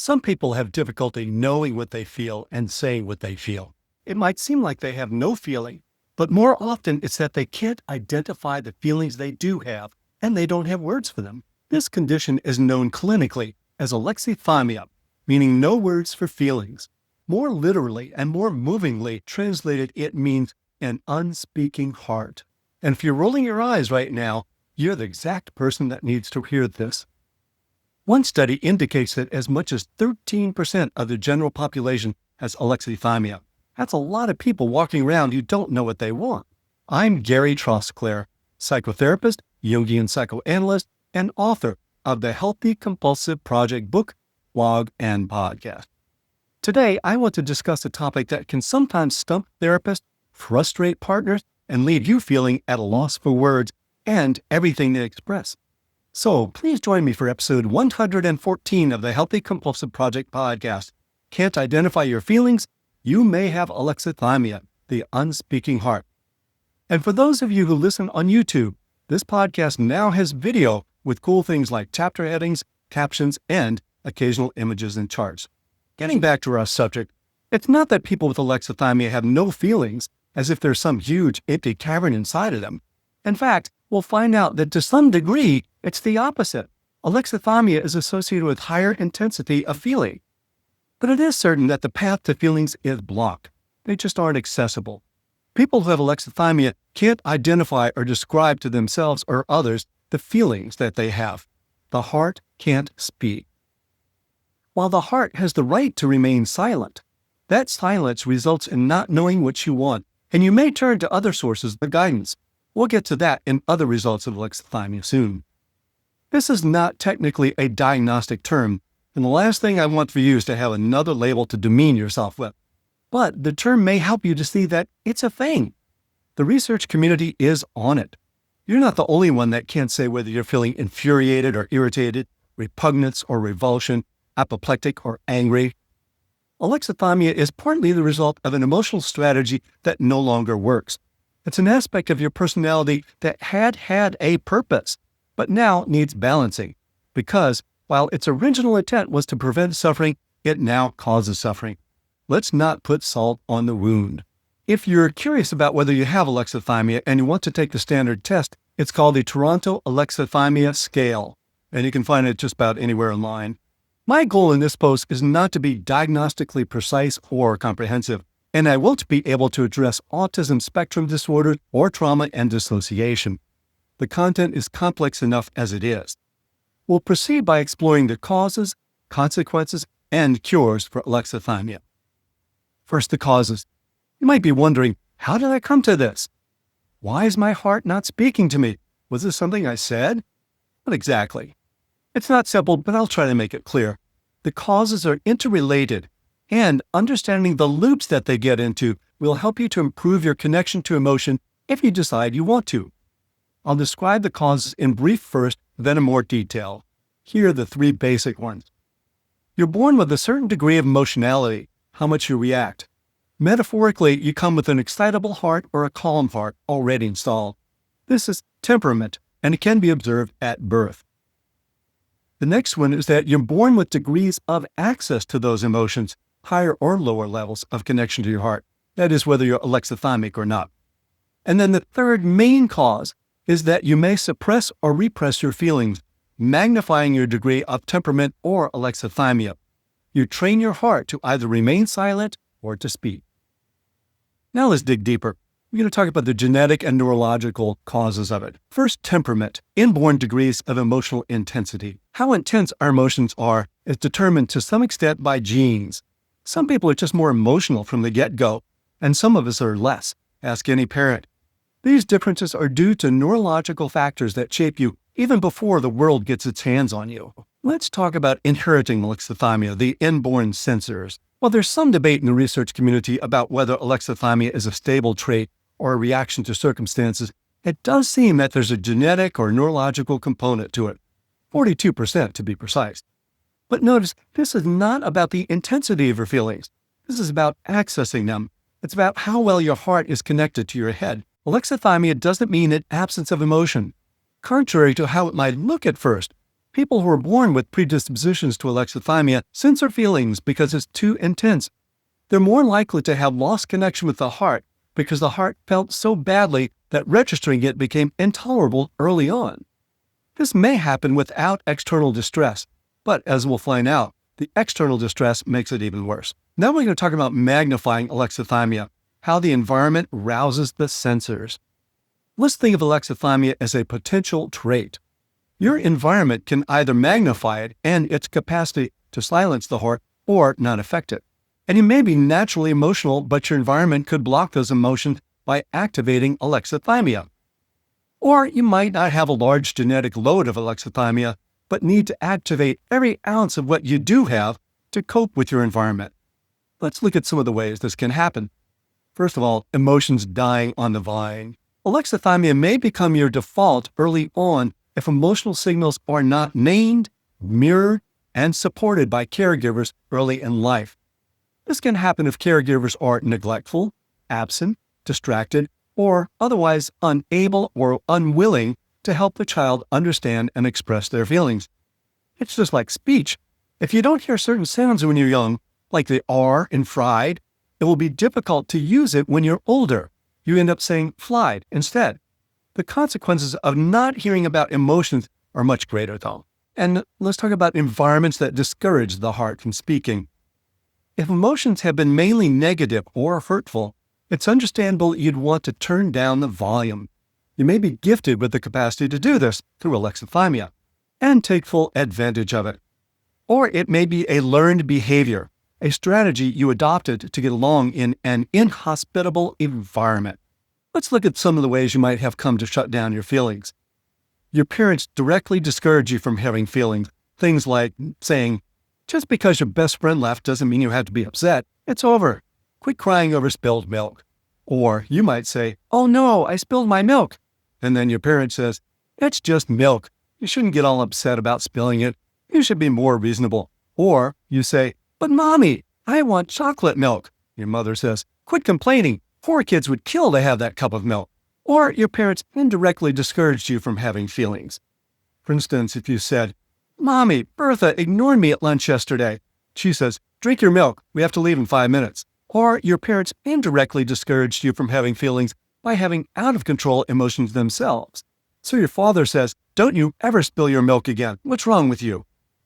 Some people have difficulty knowing what they feel and saying what they feel. It might seem like they have no feeling, but more often it's that they can't identify the feelings they do have, and they don't have words for them. This condition is known clinically as alexithymia, meaning no words for feelings. More literally and more movingly translated, it means an unspeaking heart. And if you're rolling your eyes right now, you're the exact person that needs to hear this. One study indicates that as much as 13% of the general population has alexithymia. That's a lot of people walking around who don't know what they want. I'm Gary Trosclair, psychotherapist, Jungian psychoanalyst, and author of the Healthy Compulsive Project book, blog, and podcast. Today, I want to discuss a topic that can sometimes stump therapists, frustrate partners, and leave you feeling at a loss for words and everything they express. So please join me for episode 114 of the Healthy Compulsive Project podcast. Can't identify your feelings? You may have alexithymia, the unspeaking heart. And for those of you who listen on YouTube, this podcast now has video with cool things like chapter headings, captions, and occasional images and charts. Getting back to our subject, it's not that people with alexithymia have no feelings, as if there's some huge empty cavern inside of them. In fact, we'll find out that to some degree, it's the opposite. Alexithymia is associated with higher intensity of feeling. But it is certain that the path to feelings is blocked. They just aren't accessible. People who have alexithymia can't identify or describe to themselves or others the feelings that they have. The heart can't speak. While the heart has the right to remain silent, that silence results in not knowing what you want, and you may turn to other sources of guidance. We'll get to that in other results of alexithymia soon. This is not technically a diagnostic term, and the last thing I want for you is to have another label to demean yourself with. But the term may help you to see that it's a thing. The research community is on it. You're not the only one that can't say whether you're feeling infuriated or irritated, repugnance or revulsion, apoplectic or angry. Alexithymia is partly the result of an emotional strategy that no longer works. It's an aspect of your personality that had a purpose, but now needs balancing, because while its original intent was to prevent suffering, it now causes suffering. Let's not put salt on the wound. If you're curious about whether you have alexithymia and you want to take the standard test, it's called the Toronto Alexithymia Scale, and you can find it just about anywhere online. My goal in this post is not to be diagnostically precise or comprehensive, and I won't be able to address autism spectrum disorder or trauma and dissociation. The content is complex enough as it is. We'll proceed by exploring the causes, consequences, and cures for alexithymia. First, the causes. You might be wondering, how did I come to this? Why is my heart not speaking to me? Was this something I said? Not exactly. It's not simple, but I'll try to make it clear. The causes are interrelated, and understanding the loops that they get into will help you to improve your connection to emotion if you decide you want to. I'll describe the causes in brief first, then in more detail. Here are the three basic ones. You're born with a certain degree of emotionality, how much you react. Metaphorically, you come with an excitable heart or a calm heart already installed. This is temperament, and it can be observed at birth. The next one is that you're born with degrees of access to those emotions, higher or lower levels of connection to your heart. That is, whether you're alexithymic or not. And then the third main cause is that you may suppress or repress your feelings, magnifying your degree of temperament or alexithymia. You train your heart to either remain silent or to speak. Now let's dig deeper. We're going to talk about the genetic and neurological causes of it. First, temperament, inborn degrees of emotional intensity. How intense our emotions are is determined to some extent by genes. Some people are just more emotional from the get-go, and some of us are less. Ask any parent. These differences are due to neurological factors that shape you even before the world gets its hands on you. Let's talk about inheriting alexithymia, the inborn censors. While there's some debate in the research community about whether alexithymia is a stable trait or a reaction to circumstances, it does seem that there's a genetic or neurological component to it, 42% to be precise. But notice, this is not about the intensity of your feelings. This is about accessing them. It's about how well your heart is connected to your head. Alexithymia doesn't mean an absence of emotion. Contrary to how it might look at first, People who are born with predispositions to alexithymia censor feelings because it's too intense. They're more likely to have lost connection with the heart because the heart felt so badly that registering it became intolerable early on. This may happen without external distress, but as we'll find out, the external distress makes it even worse. Now we're going to talk about magnifying alexithymia, how the environment rouses the censors. Let's think of alexithymia as a potential trait. Your environment can either magnify it and its capacity to silence the heart or not affect it. And you may be naturally emotional, but your environment could block those emotions by activating alexithymia. Or you might not have a large genetic load of alexithymia, but need to activate every ounce of what you do have to cope with your environment. Let's look at some of the ways this can happen. First of all, emotions dying on the vine. Alexithymia may become your default early on if emotional signals are not named, mirrored, and supported by caregivers early in life. This can happen if caregivers are neglectful, absent, distracted, or otherwise unable or unwilling to help the child understand and express their feelings. It's just like speech. If you don't hear certain sounds when you're young, like the R in fried, it will be difficult to use it when you're older. You end up saying flied instead. The consequences of not hearing about emotions are much greater, though. And let's talk about environments that discourage the heart from speaking. If emotions have been mainly negative or hurtful, it's understandable you'd want to turn down the volume. You may be gifted with the capacity to do this through alexithymia and take full advantage of it. Or it may be a learned behavior, a strategy you adopted to get along in an inhospitable environment. Let's look at some of the ways you might have come to shut down your feelings. Your parents directly discourage you from having feelings. Things like saying, just because your best friend left doesn't mean you have to be upset. It's over. Quit crying over spilled milk. Or you might say, oh no, I spilled my milk. And then your parent says, it's just milk. You shouldn't get all upset about spilling it. You should be more reasonable. Or you say, but mommy, I want chocolate milk. Your mother says, quit complaining. Poor kids would kill to have that cup of milk. Or your parents indirectly discouraged you from having feelings. For instance, if you said, Mommy, Bertha ignored me at lunch yesterday. She says, drink your milk. We have to leave in 5 minutes. Or your parents indirectly discouraged you from having feelings by having out-of-control emotions themselves. So your father says, don't you ever spill your milk again. What's wrong with you?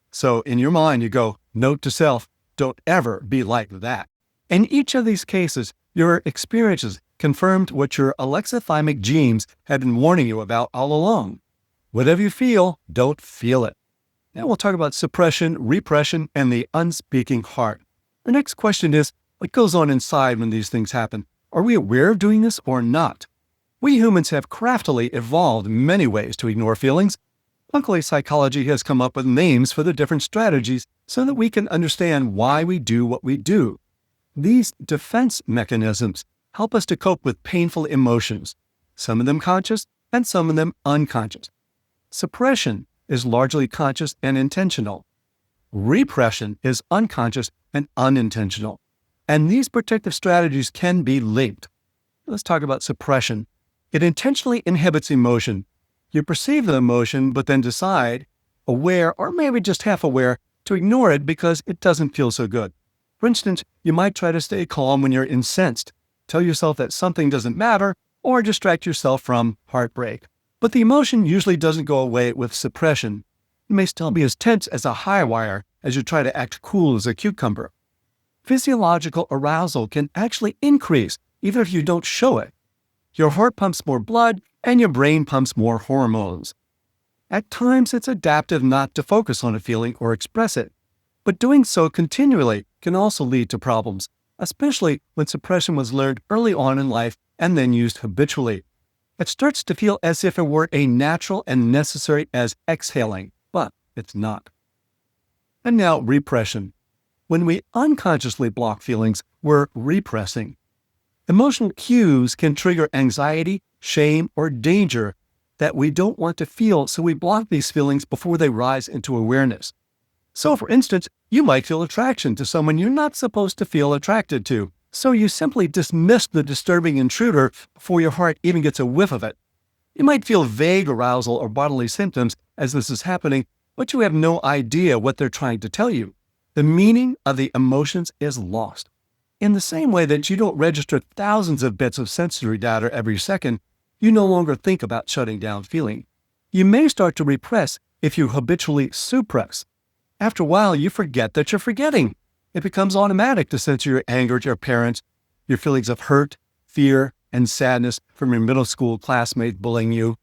So in your mind, you go, note to self, don't ever be like that. In each of these cases, your experiences confirmed what your alexithymic genes had been warning you about all along. Whatever you feel, don't feel it. Now we'll talk about suppression, repression, and the unspeaking heart. The next question is, what goes on inside when these things happen? Are we aware of doing this or not? We humans have craftily evolved many ways to ignore feelings. Luckily, psychology has come up with names for the different strategies so that we can understand why we do what we do. These defense mechanisms help us to cope with painful emotions, some of them conscious and some of them unconscious. Suppression is largely conscious and intentional. Repression is unconscious and unintentional. And these protective strategies can be linked. Let's talk about suppression. It intentionally inhibits emotion. You perceive the emotion, but then decide, aware or maybe just half aware, to ignore it because it doesn't feel so good. For instance, you might try to stay calm when you're incensed, tell yourself that something doesn't matter, or distract yourself from heartbreak. But the emotion usually doesn't go away with suppression. You may still be as tense as a high wire as you try to act cool as a cucumber. Physiological arousal can actually increase even if you don't show it. Your heart pumps more blood and your brain pumps more hormones. At times, it's adaptive not to focus on a feeling or express it, but doing so continually can also lead to problems, especially when suppression was learned early on in life and then used habitually. It starts to feel as if it were as natural and necessary as exhaling, but it's not. And now, repression. When we unconsciously block feelings, we're repressing. Emotional cues can trigger anxiety, shame, or danger that we don't want to feel, so we block these feelings before they rise into awareness. So, for instance, you might feel attraction to someone you're not supposed to feel attracted to, so you simply dismiss the disturbing intruder before your heart even gets a whiff of it. You might feel vague arousal or bodily symptoms as this is happening, but you have no idea what they're trying to tell you. The meaning of the emotions is lost. In the same way that you don't register thousands of bits of sensory data every second, you no longer think about shutting down feeling. You may start to repress if you habitually suppress. After a while, you forget that you're forgetting. It becomes automatic to censor your anger at your parents, your feelings of hurt, fear, and sadness from your middle school classmates bullying you.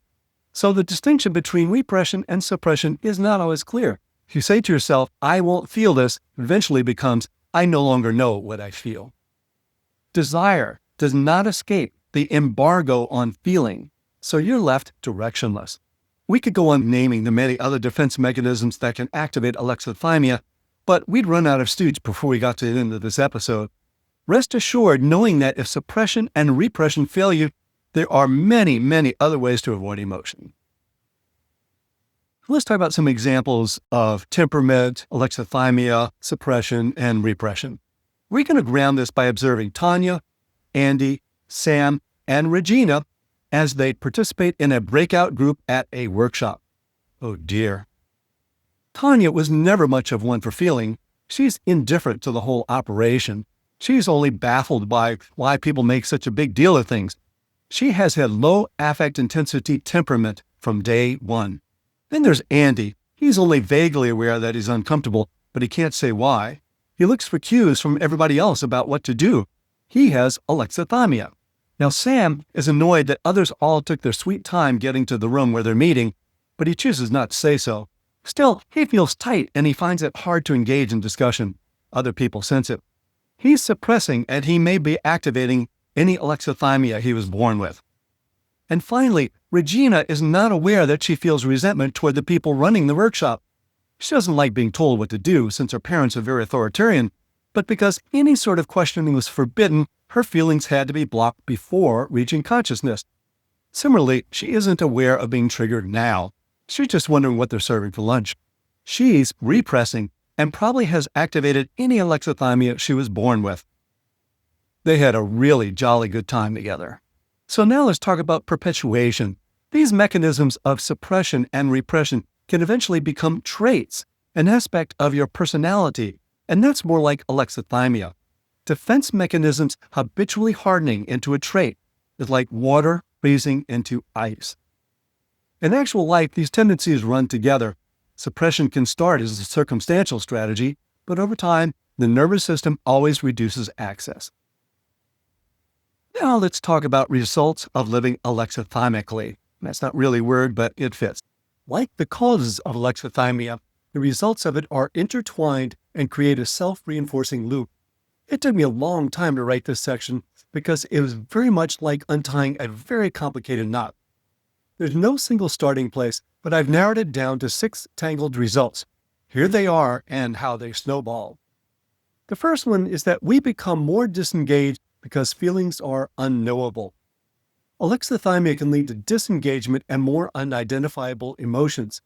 So the distinction between repression and suppression is not always clear. If you say to yourself, I won't feel this, eventually becomes, I no longer know what I feel. Desire does not escape the embargo on feeling, so you're left directionless. We could go on naming the many other defense mechanisms that can activate alexithymia, but we'd run out of stooge before we got to the end of this episode. Rest assured knowing that if suppression and repression fail you, there are many, many other ways to avoid emotion. Let's talk about some examples of temperament, alexithymia, suppression, and repression. We're going to ground this by observing Tanya, Andy, Sam, and Regina as they participate in a breakout group at a workshop. Oh dear. Tanya was never much of one for feeling. She's indifferent to the whole operation. She's only baffled by why people make such a big deal of things. She has had low affect intensity temperament from day one. Then there's Andy. He's only vaguely aware that he's uncomfortable, but he can't say why. He looks for cues from everybody else about what to do. He has alexithymia. Now Sam is annoyed that others all took their sweet time getting to the room where they're meeting, but he chooses not to say so. Still, he feels tight and he finds it hard to engage in discussion. Other people sense it. He's suppressing and he may be activating any alexithymia he was born with. And finally, Regina is not aware that she feels resentment toward the people running the workshop. She doesn't like being told what to do since her parents are very authoritarian, but because any sort of questioning was forbidden, her feelings had to be blocked before reaching consciousness. Similarly, she isn't aware of being triggered now. She's just wondering what they're serving for lunch. She's repressing and probably has activated any alexithymia she was born with. They had a really jolly good time together. So now let's talk about perpetuation. These mechanisms of suppression and repression can eventually become traits, an aspect of your personality, and that's more like alexithymia. Defense mechanisms habitually hardening into a trait is like water freezing into ice. In actual life, these tendencies run together. Suppression can start as a circumstantial strategy, but over time, the nervous system always reduces access. Now let's talk about results of living alexithymically. That's not really a word, but it fits. Like the causes of alexithymia, the results of it are intertwined and create a self-reinforcing loop. It took me a long time to write this section because it was very much like untying a very complicated knot. There's no single starting place, but I've narrowed it down to 6 tangled results. Here they are and how they snowball. The first one is that we become more disengaged because feelings are unknowable. Alexithymia can lead to disengagement and more unidentifiable emotions.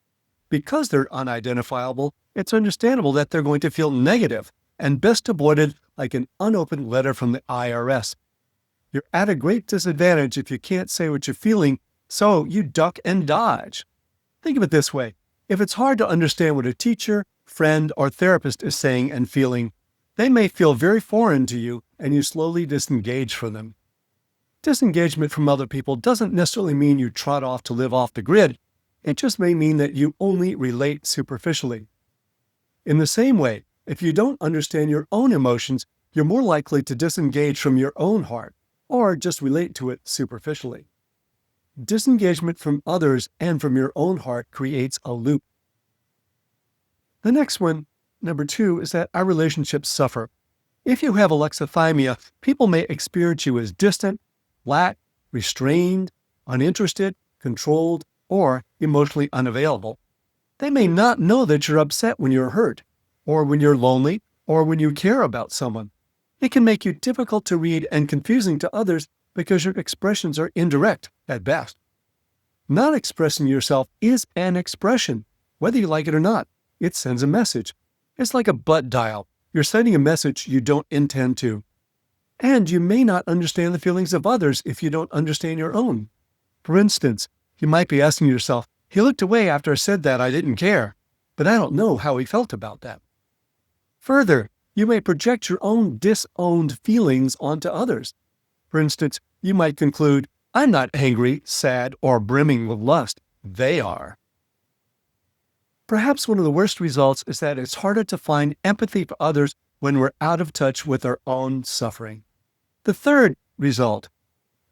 Because they're unidentifiable, it's understandable that they're going to feel negative and best avoided like an unopened letter from the IRS. You're at a great disadvantage if you can't say what you're feeling, so you duck and dodge. Think of it this way. If it's hard to understand what a teacher, friend, or therapist is saying and feeling, they may feel very foreign to you and you slowly disengage from them. Disengagement from other people doesn't necessarily mean you trot off to live off the grid. It just may mean that you only relate superficially. In the same way, if you don't understand your own emotions, you're more likely to disengage from your own heart, or just relate to it superficially. Disengagement from others and from your own heart creates a loop. The next one, number 2, is that our relationships suffer. If you have alexithymia, people may experience you as distant, flat, restrained, uninterested, controlled, or emotionally unavailable. They may not know that you're upset when you're hurt, or when you're lonely, or when you care about someone. It can make you difficult to read and confusing to others because your expressions are indirect at best. Not expressing yourself is an expression, whether you like it or not. It sends a message. It's like a butt dial. You're sending a message you don't intend to. And you may not understand the feelings of others if you don't understand your own. For instance, you might be asking yourself, he looked away after I said that I didn't care. but I don't know how he felt about that. Further, you may project your own disowned feelings onto others. For instance, you might conclude, I'm not angry, sad, or brimming with lust. They are. Perhaps one of the worst results is that it's harder to find empathy for others when we're out of touch with our own suffering. The third result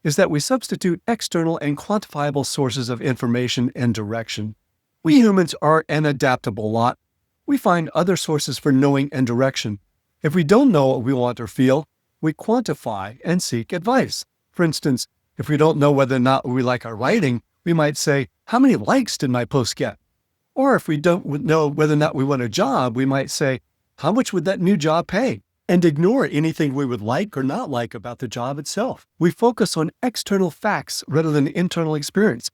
is that we substitute external and quantifiable sources of information and direction. We humans are an adaptable lot. We find other sources for knowing and direction. If we don't know what we want or feel, we quantify and seek advice. For instance, if we don't know whether or not we like our writing, we might say, how many likes did my post get? Or if we don't know whether or not we want a job, we might say, how much would that new job pay? And ignore anything we would like or not like about the job itself. We focus on external facts rather than internal experience.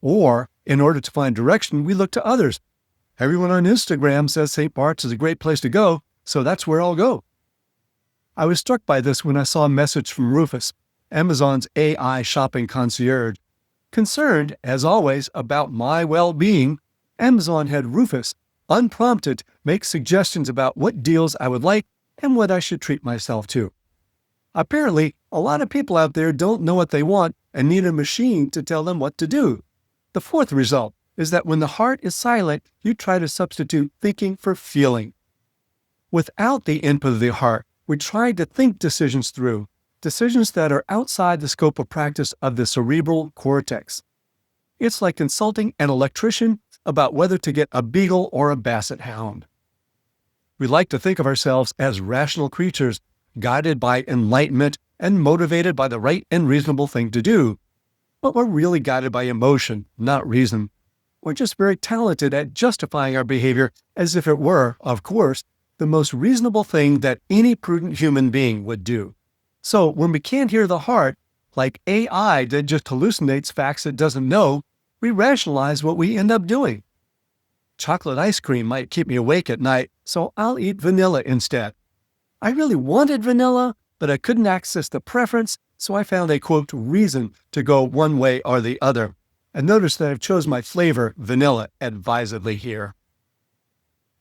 Or, in order to find direction, we look to others. Everyone on Instagram says St. Bart's is a great place to go, so that's where I'll go. I was struck by this when I saw a message from Rufus, Amazon's AI shopping concierge. Concerned, as always, about my well-being, Amazon had Rufus, unprompted, make suggestions about what deals I would like and what I should treat myself to. Apparently, a lot of people out there don't know what they want and need a machine to tell them what to do. The fourth result is that when the heart is silent, you try to substitute thinking for feeling. Without the input of the heart, we try to think decisions through, decisions that are outside the scope of practice of the cerebral cortex. It's like consulting an electrician about whether to get a beagle or a basset hound. We like to think of ourselves as rational creatures, guided by enlightenment and motivated by the right and reasonable thing to do. But we're really guided by emotion, not reason. We're just very talented at justifying our behavior as if it were, of course, the most reasonable thing that any prudent human being would do. So when we can't hear the heart, like AI that just hallucinates facts it doesn't know, we rationalize what we end up doing. Chocolate ice cream might keep me awake at night, so I'll eat vanilla instead. I really wanted vanilla, but I couldn't access the preference, so I found a, quote, reason to go one way or the other. And notice that I've chose my flavor, vanilla, advisedly here.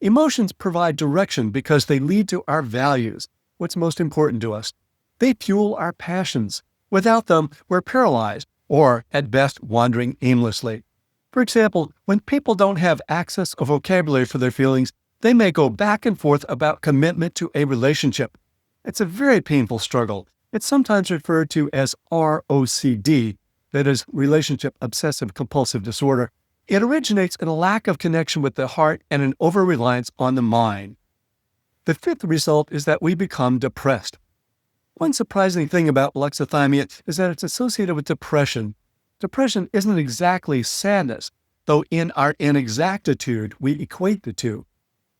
Emotions provide direction because they lead to our values, what's most important to us. They fuel our passions. Without them, we're paralyzed, or, at best, wandering aimlessly. For example, when people don't have access or vocabulary for their feelings, they may go back and forth about commitment to a relationship. It's a very painful struggle. It's sometimes referred to as ROCD, that is, Relationship Obsessive Compulsive Disorder. It originates in a lack of connection with the heart and an over-reliance on the mind. The fifth result is that we become depressed. One surprising thing about alexithymia is that it's associated with depression. Depression isn't exactly sadness, though in our inexactitude we equate the two.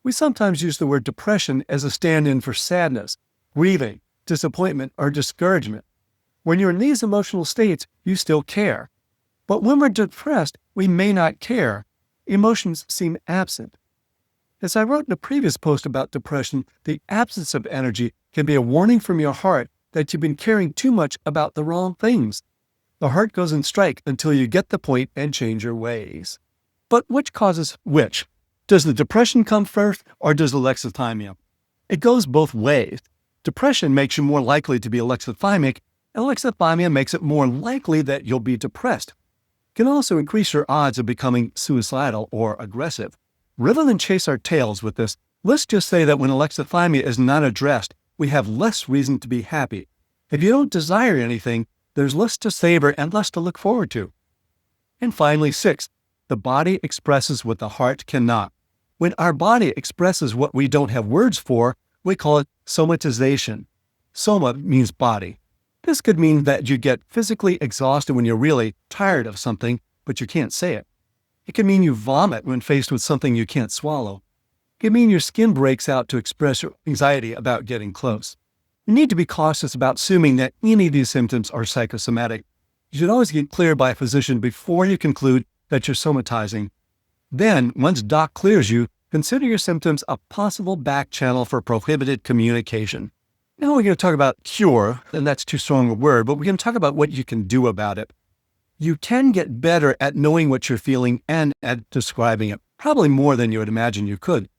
We sometimes use the word depression as a stand-in for sadness, grieving, disappointment, or discouragement. When you're in these emotional states, you still care. But when we're depressed, we may not care. Emotions seem absent. As I wrote in a previous post about depression, the absence of energy can be a warning from your heart that you've been caring too much about the wrong things. The heart goes on strike until you get the point and change your ways. But which causes which? Does the depression come first, or does alexithymia? It goes both ways. Depression makes you more likely to be alexithymic, and alexithymia makes it more likely that you'll be depressed. It can also increase your odds of becoming suicidal or aggressive. Rather than chase our tails with this, let's just say that when alexithymia is not addressed, we have less reason to be happy. If you don't desire anything, there's less to savor and less to look forward to. And finally, 6, the body expresses what the heart cannot. When our body expresses what we don't have words for, we call it somatization. Soma means body. This could mean that you get physically exhausted when you're really tired of something, but you can't say it. It can mean you vomit when faced with something you can't swallow. It can mean your skin breaks out to express your anxiety about getting close. You need to be cautious about assuming that any of these symptoms are psychosomatic. You should always get cleared by a physician before you conclude that you're somatizing. Then, once doc clears you, consider your symptoms a possible back channel for prohibited communication. Now we're going to talk about cure, and that's too strong a word, but we're going to talk about what you can do about it. You can get better at knowing what you're feeling and at describing it. probably more than you would imagine you could.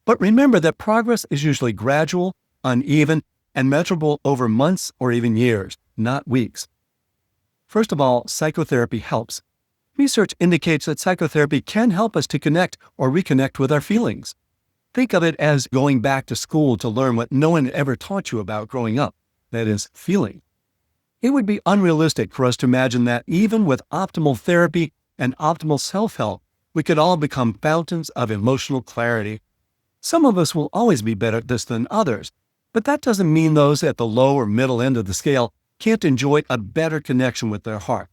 But remember that progress is usually gradual, uneven, and measurable over months or even years, not weeks. First of all, psychotherapy helps. Research indicates that psychotherapy can help us to connect or reconnect with our feelings. Think of it as going back to school to learn what no one ever taught you about growing up, that is, feeling. It would be unrealistic for us to imagine that even with optimal therapy and optimal self-help, we could all become fountains of emotional clarity. Some of us will always be better at this than others, but that doesn't mean those at the low or middle end of the scale can't enjoy a better connection with their heart.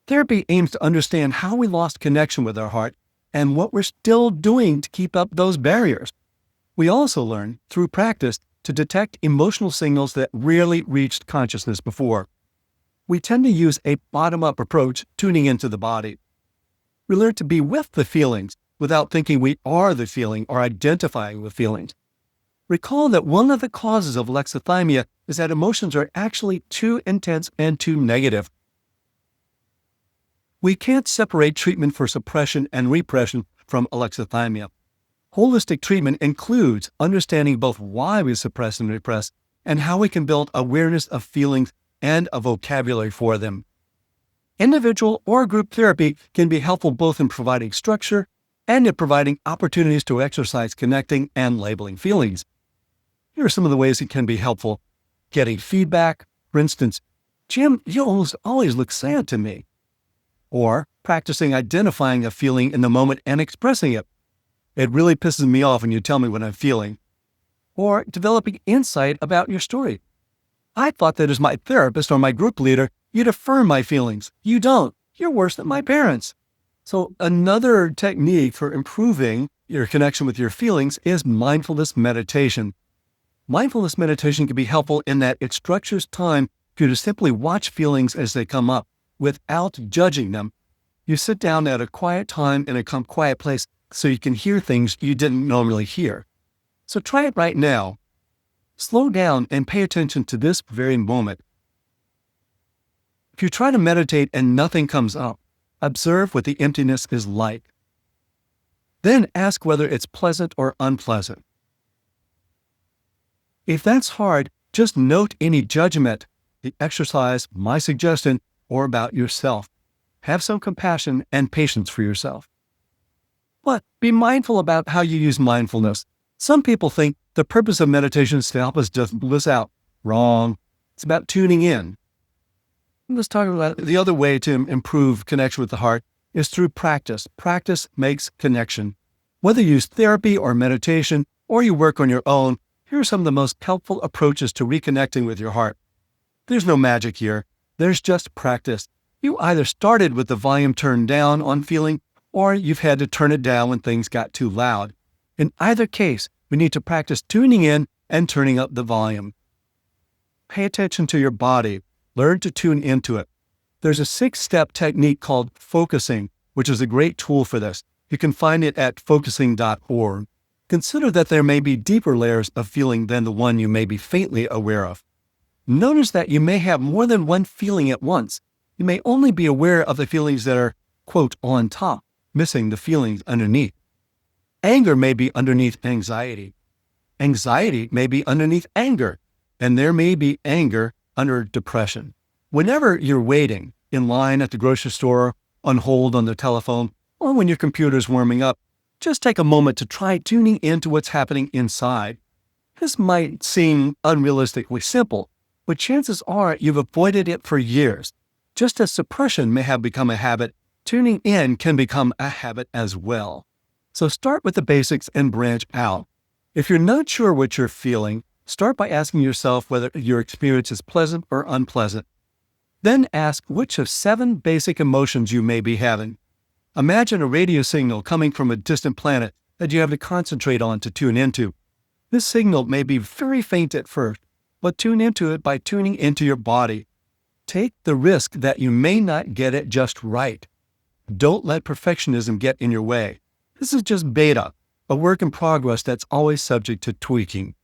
Therapy aims to understand how we lost connection with our heart and what we're still doing to keep up those barriers. We also learn, through practice, to detect emotional signals that rarely reached consciousness before. We tend to use a bottom-up approach, tuning into the body. We learn to be with the feelings without thinking we are the feeling or identifying with feelings. Recall that one of the causes of alexithymia is that emotions are actually too intense and too negative. We can't separate treatment for suppression and repression from alexithymia. Holistic treatment includes understanding both why we suppress and repress and how we can build awareness of feelings and a vocabulary for them. Individual or group therapy can be helpful both in providing structure and in providing opportunities to exercise connecting and labeling feelings. Here are some of the ways it can be helpful. Getting feedback. For instance, "Jim, you always look sad to me." Or practicing identifying a feeling in the moment and expressing it. "It really pisses me off when you tell me what I'm feeling." Or developing insight about your story. "I thought that as my therapist or my group leader, you'd affirm my feelings. You don't. You're worse than my parents." So another technique for improving your connection with your feelings is mindfulness meditation. Mindfulness meditation can be helpful in that it structures time for you to simply watch feelings as they come up without judging them. You sit down at a quiet time in a quiet place so you can hear things you didn't normally hear. So try it right now. Slow down and pay attention to this very moment. If you try to meditate and nothing comes up, observe what the emptiness is like. Then ask whether it's pleasant or unpleasant. If that's hard, just note any judgment, the exercise, my suggestion, or about yourself. Have some compassion and patience for yourself. But be mindful about how you use mindfulness. Some people think the purpose of meditation is to help us just bliss out. Wrong. It's about tuning in. Let's talk about the other way to improve connection with the heart is through practice. Practice makes connection. Whether you use therapy or meditation, or you work on your own, here are some of the most helpful approaches to reconnecting with your heart. There's no magic here. There's just practice. You either started with the volume turned down on feeling, or you've had to turn it down when things got too loud. In either case, we need to practice tuning in and turning up the volume. Pay attention to your body. Learn to tune into it. There's a 6-step technique called focusing, which is a great tool for this. You can find it at focusing.org. Consider that there may be deeper layers of feeling than the one you may be faintly aware of. Notice that you may have more than one feeling at once. You may only be aware of the feelings that are, quote, on top, missing the feelings underneath. Anger may be underneath anxiety. Anxiety may be underneath anger. And there may be anger under depression. Whenever you're waiting in line at the grocery store, on hold on the telephone, or when your computer's warming up, just take a moment to try tuning into what's happening inside. This might seem unrealistically simple, but chances are you've avoided it for years. Just as suppression may have become a habit, tuning in can become a habit as well. So start with the basics and branch out. If you're not sure what you're feeling, start by asking yourself whether your experience is pleasant or unpleasant. Then ask which of 7 basic emotions you may be having. Imagine a radio signal coming from a distant planet that you have to concentrate on to tune into. This signal may be very faint at first, but tune into it by tuning into your body. Take the risk that you may not get it just right. Don't let perfectionism get in your way. This is just beta, a work in progress that's always subject to tweaking.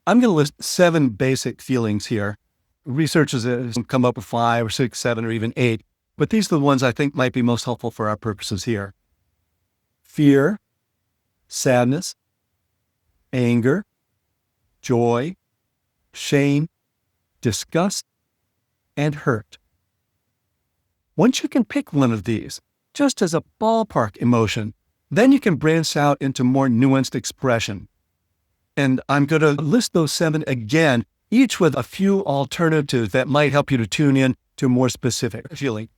I'm going to list 7 basic feelings here. Researchers have come up with 5 or 6, 7, or even 8, but these are the ones I think might be most helpful for our purposes here. fear, sadness, anger, joy, shame, disgust, and hurt. Once you can pick one of these, just as a ballpark emotion, then you can branch out into more nuanced expression. And I'm going to list those 7 again, each with a few alternatives that might help you to tune in to more specific feeling.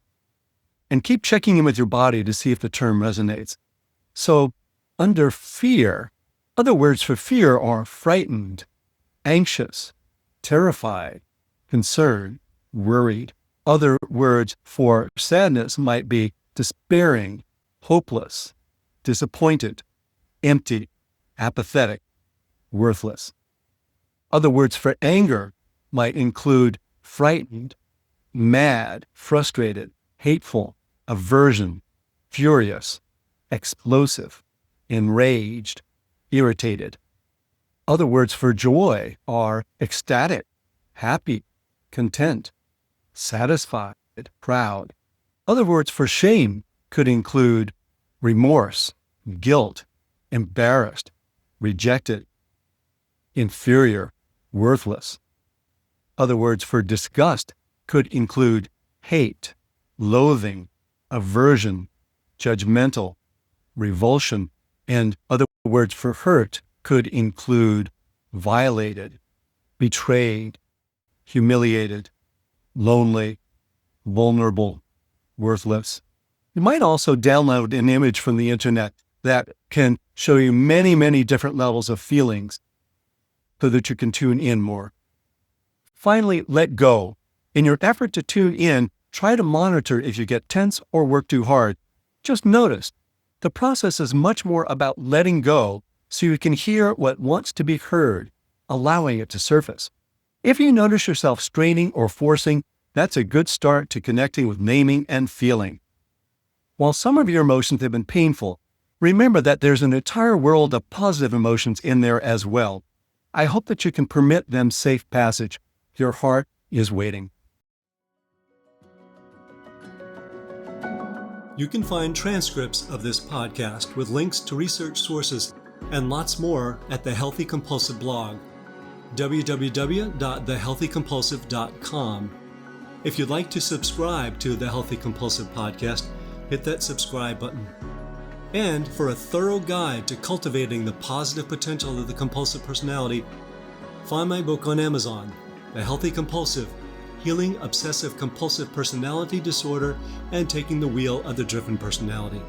And keep checking in with your body to see if the term resonates. So, under fear, other words for fear are frightened, anxious, terrified, concerned, worried. Other words for sadness might be despairing, hopeless, disappointed, empty, apathetic, worthless. Other words for anger might include frightened, mad, frustrated, hateful, aversion, furious, explosive, enraged, irritated. Other words for joy are ecstatic, happy, content, satisfied, proud. Other words for shame could include remorse, guilt, embarrassed, rejected, inferior, worthless. Other words for disgust could include hate, loathing, aversion, judgmental, revulsion, and other words for hurt could include violated, betrayed, humiliated, lonely, vulnerable, worthless. You might also download an image from the internet that can show you many, many different levels of feelings so that you can tune in more. Finally, let go. In your effort to tune in, try to monitor if you get tense or work too hard. Just notice. The process is much more about letting go so you can hear what wants to be heard, allowing it to surface. If you notice yourself straining or forcing, that's a good start to connecting with naming and feeling. While some of your emotions have been painful, remember that there's an entire world of positive emotions in there as well. I hope that you can permit them safe passage. Your heart is waiting. You can find transcripts of this podcast with links to research sources and lots more at the Healthy Compulsive blog, www.thehealthycompulsive.com. If you'd like to subscribe to the Healthy Compulsive podcast, hit that subscribe button. And for a thorough guide to cultivating the positive potential of the compulsive personality, find my book on Amazon, The Healthy Compulsive, Healing Obsessive Compulsive Personality Disorder and Taking the Wheel of the Driven Personality.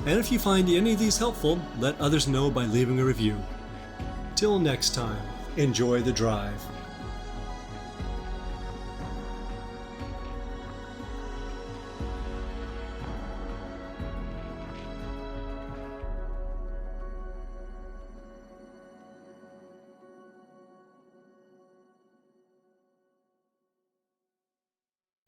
And if you find any of these helpful, let others know by leaving a review. Till next time, enjoy the drive.